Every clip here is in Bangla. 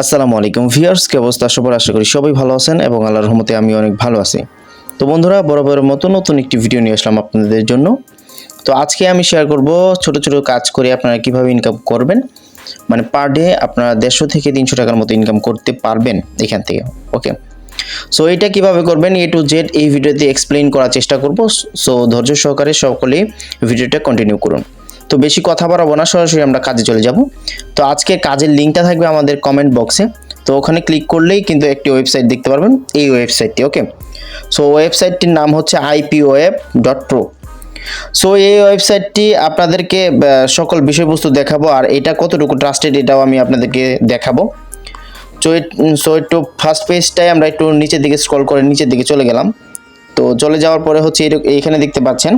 আসসালামু আলাইকুম ভিউয়ার্স, কি অবস্থা? আশা করি সবাই ভালো আছেন এবং আল্লাহর রহমতে আমি অনেক ভালো আছি। তো বন্ধুরা, বরাবরের মতো নতুন একটি ভিডিও নিয়ে আসলাম আপনাদের জন্য। তো আজকে আমি শেয়ার করব ছোট ছোট কাজ করে আপনারা কিভাবে ইনকাম করবেন, মানে পার ডে আপনারা 150 থেকে 300 টাকার মতো ইনকাম করতে পারবেন এখান থেকে। ওকে, সো এটা কিভাবে করবেন এ টু জেড এই ভিডিওতে এক্সপ্লেইন করার চেষ্টা করব। সো ধৈর্য সহকারে সকলে ভিডিওটা কন্টিনিউ করুন। তো বেশি কথা বাড়াবো না, সরাসরি আমরা কাজে চলে যাব। তো আজকে কাজের লিঙ্কটা থাকবে আমাদের কমেন্ট বক্সে। তো ওখানে ক্লিক করলেই কিন্তু একটি ওয়েবসাইট দেখতে পারবেন, এই ওয়েবসাইটটি। ওকে, সো ওয়েবসাইটটির নাম হচ্ছে ipweb.pro। সো এই ওয়েবসাইটটি আপনাদেরকে সকল বিষয়বস্তু দেখাবো, আর এটা কতটুকু ট্রাস্টেড এটাও আমি আপনাদেরকে দেখাবো। সো একটু ফার্স্ট পেজটাই আমরা একটু নিচের দিকে স্ক্রল করে নিচের দিকে চলে গেলাম। তো চলে যাওয়ার পরে হচ্ছে এইখানে দেখতে পাচ্ছেন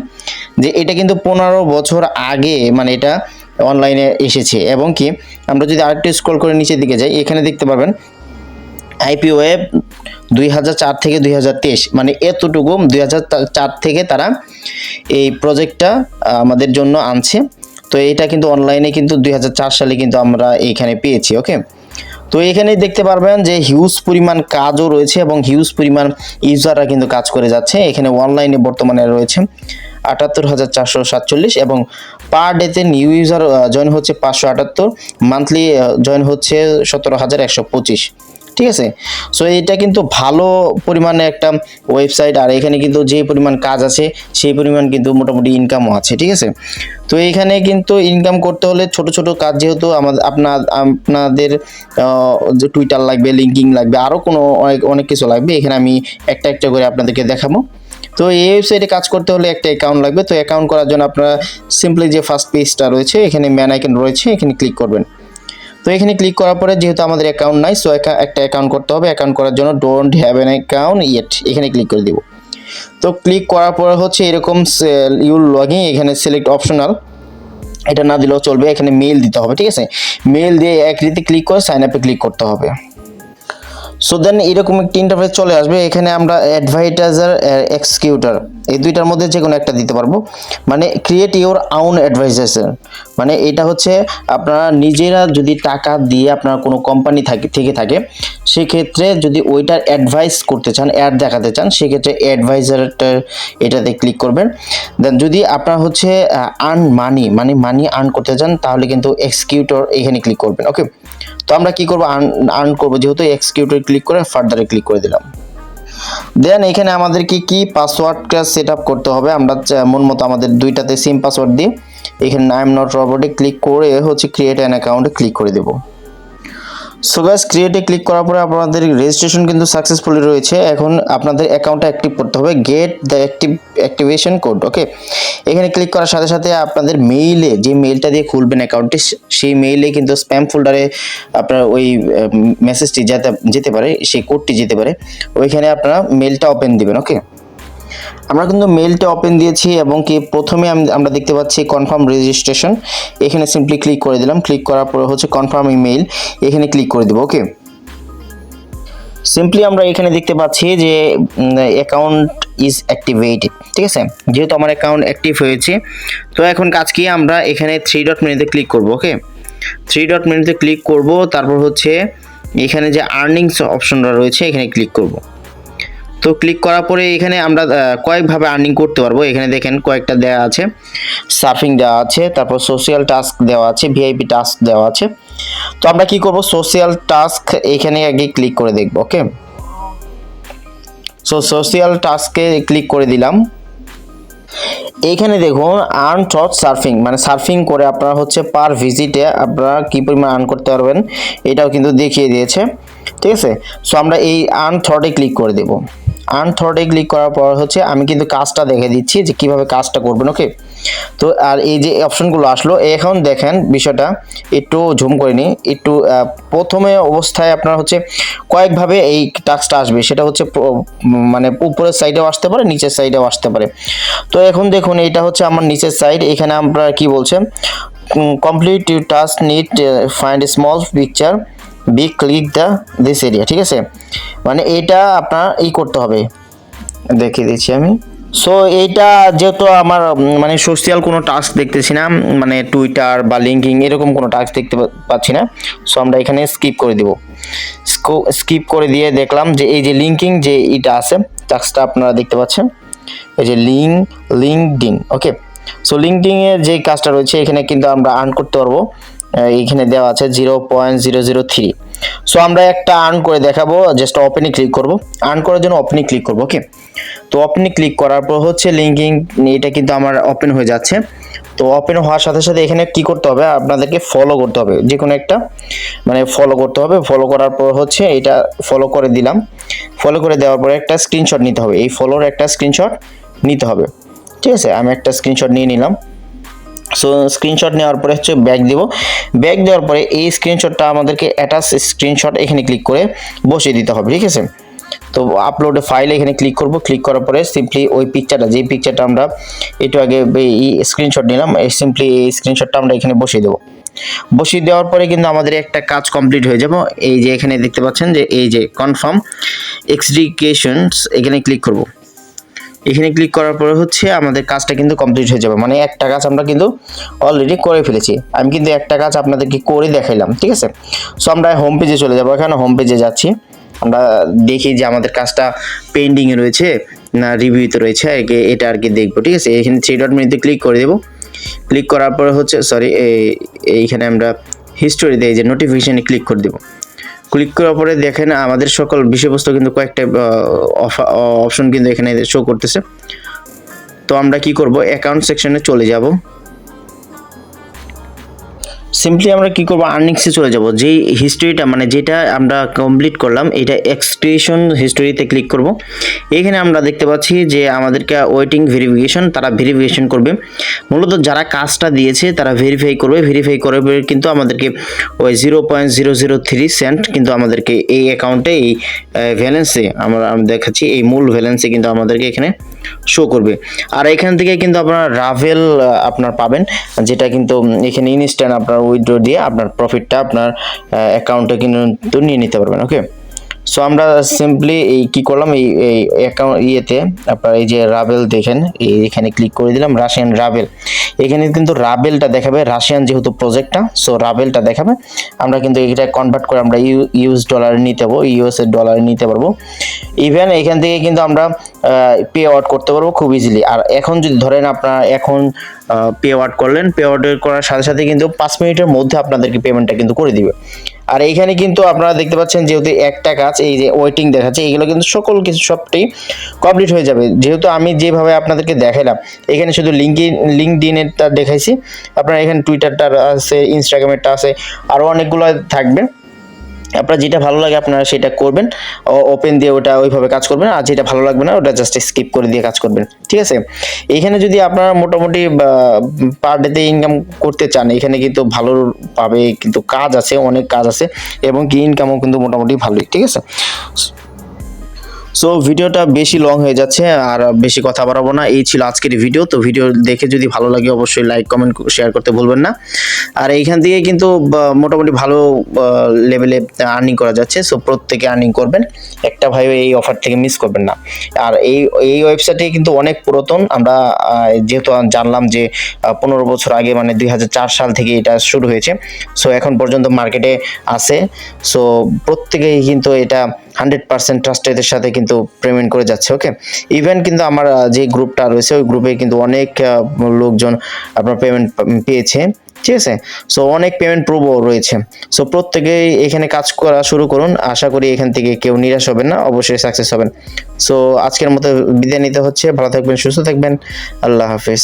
যে এটা কিন্তু 15 বছর আগে মানে এটা অনলাইনে এসেছে, এবং কি আমরা যদি আরেকটু স্ক্রল করে নিচের দিকে যাই এখানে দেখতে পাবেন ipweb 2004 থেকে 2023, মানে এতটুকু 2004 থেকে তারা এই প্রজেক্টটা আমাদের জন্য আনছে। তো এটা কিন্তু অনলাইনে কিন্তু 2004 সালে কিন্তু আমরা এইখানে পেয়েছি। ওকে, তো এখানে দেখতে পারবেন যে হিউজ পরিমাণ কাজও রয়েছে এবং হিউজ পরিমাণ ইউজাররা কিন্তু কাজ করে যাচ্ছে। এখানে অনলাইনে বর্তমানে রয়েছে 78,447 এবং পার ডেতে নিউ ইউজার জয়েন হচ্ছে 578, মান্থলি জয়েন হচ্ছে 17,125। ঠিক আছে, সো এটা কিন্তু ভালো পরিমাণে একটা ওয়েবসাইট, আর এখানে কিন্তু যে পরিমাণ কাজ আছে সেই পরিমাণ কিন্তু মোটামুটি ইনকামও আছে। ঠিক আছে, তো এইখানে কিন্তু ইনকাম করতে হলে ছোট ছোট কাজ, যেহেতু আপনাদের যে টুইটার লাগবে, লিঙ্কিং লাগবে, আরও কোনো অনেক কিছু লাগবে, এখানে আমি একটা একটা করে আপনাদেরকে দেখাবো। তো এই ওয়েবসাইটে কাজ করতে হলে একটা অ্যাকাউন্ট লাগবে। তো অ্যাকাউন্ট করার জন্য আপনারা সিম্পলি যে ফার্স্ট পেজটা রয়েছে এখানে ম্যান আইকন রয়েছে, এখানে ক্লিক করবেন। তো এখানে ক্লিক করার পরে যেহেতু আমাদের অ্যাকাউন্ট নাই, সো একটা অ্যাকাউন্ট করতে হবে। অ্যাকাউন্ট করার জন্য don't have an account yet এখানে ক্লিক করে দিব। তো ক্লিক করার পরে হচ্ছে এরকম ইউল লগইন, এখানে সিলেক্ট অপশনাল, এটা না দিলেও চলবে, এখানে মেল দিতে হবে। ঠিক আছে, মেল দিয়ে এক রীতি ক্লিক করে সাইন আপে ক্লিক করতে হবে। সো দেন এরকম একটি ইন্টারফেস চলে আসবে। এখানে আমরা অ্যাডভাইটাইজার এক্সিকিউটর এই দুইটার মধ্যে যে কোনো একটা দিতে পারবো, মানে ক্রিয়েট ইওর আউন অ্যাডভাইজার, মানে এটা হচ্ছে আপনারা নিজেরা যদি টাকা দিয়ে আপনার কোনো কোম্পানি থেকে থাকে সেক্ষেত্রে যদি ওইটার অ্যাডভাইস করতে চান, অ্যাড দেখাতে চান, সেক্ষেত্রে অ্যাডভাইজারটার এটাতে ক্লিক করবেন। দেন যদি আপনার হচ্ছে আর্ন মানি আর্ন করতে চান তাহলে কিন্তু এক্সিকিউটর এখানে ক্লিক করবেন। ওকে, তো আমরা কি করব, আর্ন করবো, যেহেতু এক্সিকিউটর ক্লিক করে ফার্দারে ক্লিক করে দিলাম। দেন এখানে আমাদেরকে কি পাসওয়ার্ডটা সেট আপ করতে হবে। আমরা মন মতো আমাদের দুইটাতে সেম পাসওয়ার্ড দিয়ে এখানে আই এম নট রোবটে ক্লিক করে হচ্ছে ক্রিয়েট অ্যান অ্যাকাউন্টে ক্লিক করে দেব। সো গাইস, ক্রিয়েটে ক্লিক করার পরে আপনাদের রেজিস্ট্রেশন কিন্তু সাকসেসফুলি রয়েছে। এখন আপনাদের অ্যাকাউন্টটা অ্যাক্টিভ করতে হবে, গেট দ্য অ্যাক্টিভেশন কোড। ওকে, এখানে ক্লিক করার সাথে সাথে আপনাদের মেইলে, যে মেইলটা দিয়ে খুলবেন অ্যাকাউন্টটি, সেই মেইলে কিন্তু স্প্যাম ফোল্ডারে আপনার ওই মেসেজটি যেতে পারে, সেই কোডটি যেতে পারে, ওইখানে আপনারা মেইলটা ওপেন দিবেন। ওকে, আমরা কিন্তু মেইলটা ওপেন দিয়েছি এবং কি প্রথমে আমরা দেখতে পাচ্ছি কনফার্ম রেজিস্ট্রেশন, এখানে সিম্পলি ক্লিক করে দিলাম। ক্লিক করার পরে হচ্ছে কনফার্ম ইমেইল, এখানে ক্লিক করে দেব। ওকে, সিম্পলি আমরা এখানে দেখতে পাচ্ছি যে অ্যাকাউন্ট ইজ অ্যাক্টিভেটেড। ঠিক আছে, যেহেতু আমার অ্যাকাউন্ট অ্যাক্টিভ হয়েছে, তো এখন কাজ কি, আমরা এখানে 3 ডট মেনুতে ক্লিক করব। ওকে, 3 ডট মেনুতে ক্লিক করব, তারপর হচ্ছে এখানে যে আর্নিংস অপশনটা রয়েছে এখানে ক্লিক করব। তো ক্লিক করার পরে এখানে আমরা কয়েকভাবে আর্নিং করতে পারবো। এখানে দেখেন কয়েকটা দেওয়া আছে, সার্ফিং দেওয়া আছে, তারপর সোশ্যাল টাস্ক দেওয়া আছে, ভিআইপি টাস্ক দেওয়া আছে। তো আমরা কি করব, সোশ্যাল টাস্ক এখানে আগে ক্লিক করে দেখব। ওকে, সো সোশ্যাল টাস্কে ক্লিক করে দিলাম। এইখানে দেখুন আর্ন থ্রট সার্ফিং, মানে সার্ফিং করে আপনারা হচ্ছে পার ভিজিটে আপনারা কি পরিমাণ আর্ন করতে পারবেন এটাও কিন্তু দেখিয়ে দিয়েছে। ঠিক আছে, সো আমরা এই আর্ন থ্রটে ক্লিক করে দেব। আর্ন থ্রটে ক্লিক করার পর হচ্ছে আমি কিন্তু কাজটা দেখে দিচ্ছি যে কিভাবে কাজটা করবেন। ওকে, তো আর এই যে অপশনগুলো আসলো, এখন দেখেন বিষয়টা একটু ঝুম করে নিই একটু। প্রথমে অবস্থায় আপনার হচ্ছে কয়েকভাবে এই টাস্কটা আসবে, সেটা হচ্ছে মানে উপরের সাইডেও আসতে পারে, নিচের সাইডেও আসতে পারে। তো এখন দেখুন এটা হচ্ছে আমার নিচের সাইড, এখানে আমরা কি বলছে, complete you task need find small picture be click this area. ঠিক আছে, মানে এটা আপনার করতে হবে, দেখিয়ে দিচ্ছি আমি। সো এইটা যেহেতু আমার মানে সোশ্যাল কোনো টাস্ক দেখতেছি না, মানে টুইটার বা লিঙ্কিং এরকম কোনো টাস্ক দেখতে পাচ্ছি না, সো আমরা এখানে স্কিপ করে দেব। স্কিপ করে দিয়ে দেখলাম যে এই যে লিঙ্কিং যে এটা আছে টাস্কটা আপনারা দেখতে পাচ্ছেন, এই যে লিঙ্কডিন। ওকে, সো লিঙ্কডিন এর যে কাজটা রয়েছে এখানে কিন্তু আমরা আর্ন করতে পারবো। এইখানে দেওয়া আছে 0.003। সো আমরা একটা আর্ন করে দেখাবো, জাস্ট ওপেনে ক্লিক করব। আর্ন করার জন্য ওপেনে ক্লিক করব। ওকে, তো ওপেনে ক্লিক করার পর হচ্ছে লিঙ্কিং, এটা কিন্তু আমার ওপেন হয়ে যাচ্ছে। তো ওপেন হওয়ার সাথে সাথে এখানে কি করতে হবে, আপনাদেরকে ফলো করতে হবে, যে কোনো একটা মানে ফলো করতে হবে। ফলো করার পর হচ্ছে এটা ফলো করে দিলাম। ফলো করে দেওয়ার পরে একটা স্ক্রিনশট নিতে হবে, এই ফলোর একটা স্ক্রিনশট নিতে হবে। ঠিক আছে, আমি একটা স্ক্রিনশট নিয়ে নিলাম। সো স্ক্রিনশট নেওয়ার পরে হচ্ছে ব্যাক দিব। ব্যাক দেওয়ার পরে এই স্ক্রিনশটটা আমাদেরকে অ্যাটাচ স্ক্রিনশট এখানে ক্লিক করে বসিয়ে দিতে হবে। ঠিক আছে, তো আপলোড ফাইল এখানে ক্লিক করব। ক্লিক করার পরে সিম্পলি ওই পিকচারটা, যে পিকচারটা আমরা একটু আগে স্ক্রিনশট নিলাম, এই সিম্পলি এই স্ক্রিনশটটা আমরা এখানে বসিয়ে দেবো। বসিয়ে দেওয়ার পরে কিন্তু আমাদের একটা কাজ কমপ্লিট হয়ে যাবে। এই যে এখানে দেখতে পাচ্ছেন যে এই যে কনফার্ম এক্সিকিউশনস, এখানে ক্লিক করব। এখানে ক্লিক করার পরে হচ্ছে আমাদের কাজটা কিন্তু কমপ্লিট হয়ে যাবে, মানে একটা কাজ আমরা কিন্তু অলরেডি করে ফেলেছি। আমি কিন্তু একটা কাজ আপনাদেরকে করে দেখাইলাম। ঠিক আছে, সো আমরা হোম পেজে চলে যাবো। এখানে হোম পেজে যাচ্ছি, আমরা দেখি যে আমাদের কাজটা পেন্ডিংয়ে রয়েছে না রিভিউতে রয়েছে, এটা আর কি দেখবো। ঠিক আছে, এখানে 3 ডট মেনুতে ক্লিক করে দেবো। ক্লিক করার পরে হচ্ছে এইখানে আমরা হিস্টোরিতে এই যে নোটিফিকেশনে ক্লিক করে দেবো। ক্লিক করার পরে দেখেন আমাদের সকল বিষয়বস্তু কিন্তু কয়েকটা অপশন কিন্তু এখানে শো করতেছে। তো আমরা কি করব, অ্যাকাউন্ট সেকশনে চলে যাব। সিম্পলি আমরা কি করব, আর্নিংসে চলে যাব। যেই হিস্ট্রিটা মানে যেটা আমরা কমপ্লিট করলাম, এটা এক্সটেনশন হিস্ট্রিতে ক্লিক করব। এখানে আমরা দেখতে পাচ্ছি যে আমাদেরকে ওয়েটিং ভেরিফিকেশন, তারা ভেরিফিকেশন করবে। মূলত যারা কাজটা দিয়েছে তারা ভেরিফাই করবে। ভেরিফাই করে কিন্তু আমাদেরকে ওই 0.003 সেন্ট কিন্তু আমাদেরকে এই অ্যাকাউন্টে এই ব্যালেন্সে আমরা দেখাচ্ছি, এই মূল ব্যালেন্সে কিন্তু আমাদেরকে এখানে শো করবে। আর এখান থেকে কিন্তু আপনার রাভেল আপনার পাবেন, যেটা কিন্তু এখানে ইনস্ট্যান্ট আপনার উইথড্র দিয়ে আপনার প্রফিটটা আপনার অ্যাকাউন্টে কিন্তু নিয়ে নিতে পারবেন। ওকে, সো আমরা সিম্পলি এই কি করলাম, এই অ্যাকাউন্ট ইয়েতে আপনার এই যে রাবেল দেখেন, এখানে ক্লিক করে দিলাম, রাশিয়ান রাবেল। এখানে কিন্তু রাবেলটা দেখাবে, রাশিয়ান যেহেতু প্রজেক্টটা, সো রাবেলটা দেখাবে। আমরা কিন্তু এটা কনভার্ট করে আমরা ইউএস ডলারে নিতে পারবো, ইউএস ডলারে নিতে পারবো। ইভেন এখান থেকে কিন্তু আমরা পে আউট করতে পারবো খুব ইজিলি। আর এখন যদি ধরেন আপনারা এখন পে আউট করলেন, পে আউট করার সাথে সাথে কিন্তু 5 মিনিটের মধ্যে আপনাদেরকে পেমেন্টটা কিন্তু করে দিবে। আর এইখানে কিন্তু আপনারা দেখতে পাচ্ছেন যেহেতু একটা কাজ এই যে ওয়েটিং দেখাচ্ছে, এইগুলো কিন্তু সকল কিছু সবটাই কমপ্লিট হয়ে যাবে। যেহেতু আমি যেভাবে আপনাদেরকে দেখাইলাম, এখানে শুধু লিঙ্কডিনেরটা দেখাইছি, আপনার এখানে টুইটারটা আছে, ইনস্টাগ্রামেরটা আছে, আরও অনেকগুলো থাকবে। আপনার যেটা ভালো লাগে আপনারা সেটা করবেন, ওপেন দিয়ে ওটা ওইভাবে কাজ করবেন। আর যেটা ভালো লাগবে না ওটা জাস্ট স্কিপ করে দিয়ে কাজ করবেন। ঠিক আছে, এখানে যদি আপনারা মোটামুটি পার ডেতে ইনকাম করতে চান, এখানে কিন্তু ভালো পাবে, কিন্তু কাজ আছে, অনেক কাজ আছে, এবং কি ইনকামও কিন্তু মোটামুটি ভালোই। ঠিক আছে, সো ভিডিওটা বেশি লং হয়ে যাচ্ছে, আর বেশি কথা বাড়াবো না। এই ছিল আজকের ভিডিও। তো ভিডিও দেখে যদি ভালো লাগে অবশ্যই লাইক কমেন্ট শেয়ার করতে ভুলবেন না। আর এইখান থেকে কিন্তু মোটামুটি ভালো লেভেলে আর্নিং করা যাচ্ছে। সো প্রত্যেকে আর্নিং করবেন, একটা ভাই এই অফার থেকে মিস করবেন না। আর এই ওয়েবসাইটে কিন্তু অনেক পুরাতন, আমরা যেহেতু জানলাম যে 15 বছর আগে মানে 2004 সাল থেকে এটা শুরু হয়েছে। সো এখন পর্যন্ত মার্কেটে আছে। সো প্রত্যেকেই কিন্তু এটা 100% ট্রাস্টের সাথে কিন্তু পেমেন্ট করে যাচ্ছে। ওকে, ইভেন কিন্তু আমার যে গ্রুপটা রয়েছে ওই গ্রুপে কিন্তু অনেক লোকজন আপনার পেমেন্ট পেয়েছে। ঠিক আছে, সো অনেক পেমেন্ট প্রুফও রয়েছে। সো প্রত্যেকেই এখানে কাজ করা শুরু করুন, আশা করি এখান থেকে কেউ নিরাশ হবেন না, অবশ্যই সাকসেস হবেন। সো আজকের মতো বিদায় নিতে হচ্ছে, ভালো থাকবেন, সুস্থ থাকবেন, আল্লাহ হাফেজ।